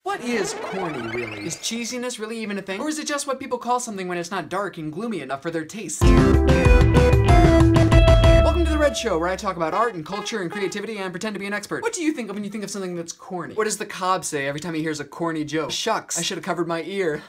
What is corny, really? Is cheesiness really even a thing? Or is it just what people call something when it's not dark and gloomy enough for their taste? Welcome to The Red Show, where I talk about art and culture and creativity and pretend to be an expert. What do you think of when you think of something that's corny? What does the Cobb say every time he hears a corny joke? Shucks, I should have covered my ear.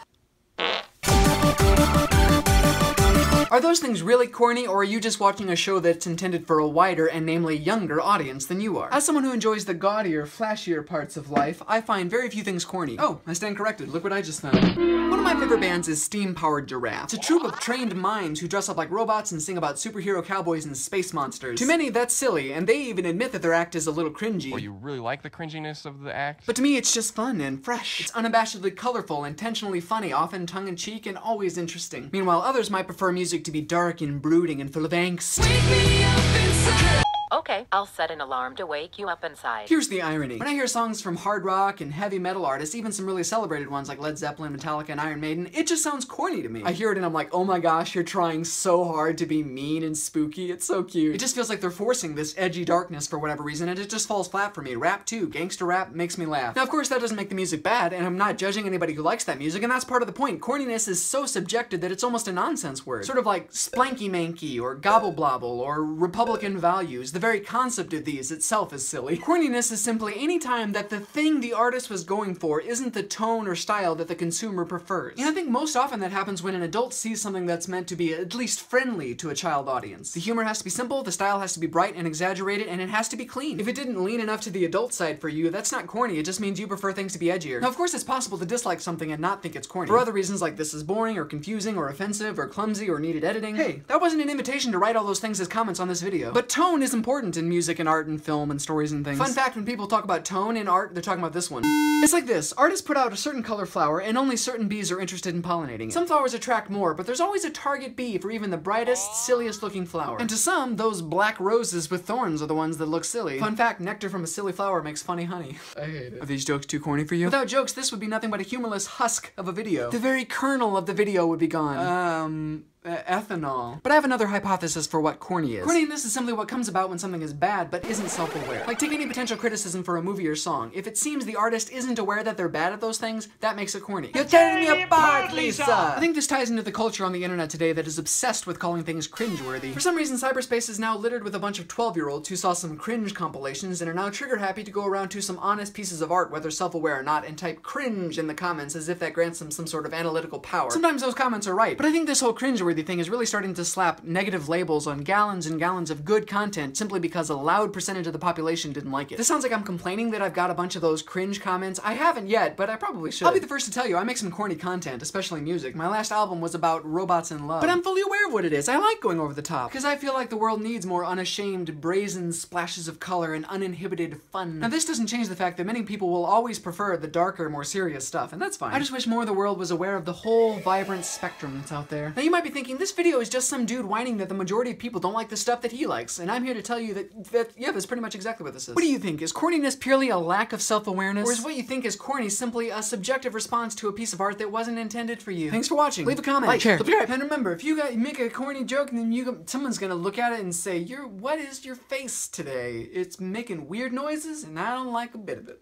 Are those things really corny, or are you just watching a show that's intended for a wider and namely younger audience than you are? As someone who enjoys the gaudier, flashier parts of life, I find very few things corny. Oh, I stand corrected. Look what I just found. One of my favorite bands is Steam-Powered Giraffe. It's a troupe of trained mimes who dress up like robots and sing about superhero cowboys and space monsters. To many, that's silly, and they even admit that their act is a little cringy. Or you really like the cringiness of the act? But to me, it's just fun and fresh. It's unabashedly colorful, intentionally funny, often tongue-in-cheek, and always interesting. Meanwhile, others might prefer music to be dark and brooding and full of angst. Wake me up inside. Okay, I'll set an alarm to wake you up inside. Here's the irony. When I hear songs from hard rock and heavy metal artists, even some really celebrated ones like Led Zeppelin, Metallica, and Iron Maiden, it just sounds corny to me. I hear it and I'm like, oh my gosh, you're trying so hard to be mean and spooky. It's so cute. It just feels like they're forcing this edgy darkness for whatever reason, and it just falls flat for me. Rap too. Gangster rap makes me laugh. Now, of course, that doesn't make the music bad, and I'm not judging anybody who likes that music, and that's part of the point. Corniness is so subjective that it's almost a nonsense word. Sort of like splanky-manky, or gobble-blobble, or Republican values. The very concept of these itself is silly. Corniness is simply any time that the thing the artist was going for isn't the tone or style that the consumer prefers. And I think most often that happens when an adult sees something that's meant to be at least friendly to a child audience. The humor has to be simple, the style has to be bright and exaggerated, and it has to be clean. If it didn't lean enough to the adult side for you, that's not corny, it just means you prefer things to be edgier. Now, of course, it's possible to dislike something and not think it's corny. For other reasons like this is boring, or confusing, or offensive, or clumsy, or needed editing. Hey, that wasn't an invitation to write all those things as comments on this video. But tone is important in music and art and film and stories and things. Fun fact, when people talk about tone in art, they're talking about this one. It's like this. Artists put out a certain color flower, and only certain bees are interested in pollinating it. Some flowers attract more, but there's always a target bee for even the brightest, silliest looking flower. And to some, those black roses with thorns are the ones that look silly. Fun fact, nectar from a silly flower makes funny honey. I hate it. Are these jokes too corny for you? Without jokes, this would be nothing but a humorless husk of a video. The very kernel of the video would be gone. Ethanol. But I have another hypothesis for what corny is. Corniness is simply what comes about when something is bad but isn't self-aware. Like, take any potential criticism for a movie or song. If it seems the artist isn't aware that they're bad at those things, that makes it corny. You're tearing me apart, Lisa! I think this ties into the culture on the internet today that is obsessed with calling things cringe-worthy. For some reason, cyberspace is now littered with a bunch of 12-year-olds who saw some cringe compilations and are now trigger-happy to go around to some honest pieces of art, whether self-aware or not, and type cringe in the comments as if that grants them some sort of analytical power. Sometimes those comments are right, but I think this whole cringe-worthy thing is really starting to slap negative labels on gallons and gallons of good content simply because a loud percentage of the population didn't like it. This sounds like I'm complaining that I've got a bunch of those cringe comments. I haven't yet, but I probably should. I'll be the first to tell you, I make some corny content, especially music. My last album was about robots in love. But I'm fully aware of what it is. I like going over the top, because I feel like the world needs more unashamed, brazen splashes of color and uninhibited fun. Now, this doesn't change the fact that many people will always prefer the darker, more serious stuff, and that's fine. I just wish more of the world was aware of the whole vibrant spectrum that's out there. Now, you might be thinking, this video is just some dude whining that the majority of people don't like the stuff that he likes, and I'm here to tell you that yeah, that's pretty much exactly what this is. What do you think? Is corniness purely a lack of self-awareness? Or is what you think is corny simply a subjective response to a piece of art that wasn't intended for you? Thanks for watching. Leave a comment, like, share, subscribe, and remember, if you make a corny joke, then someone's gonna look at it and say, what is your face today? It's making weird noises, and I don't like a bit of it.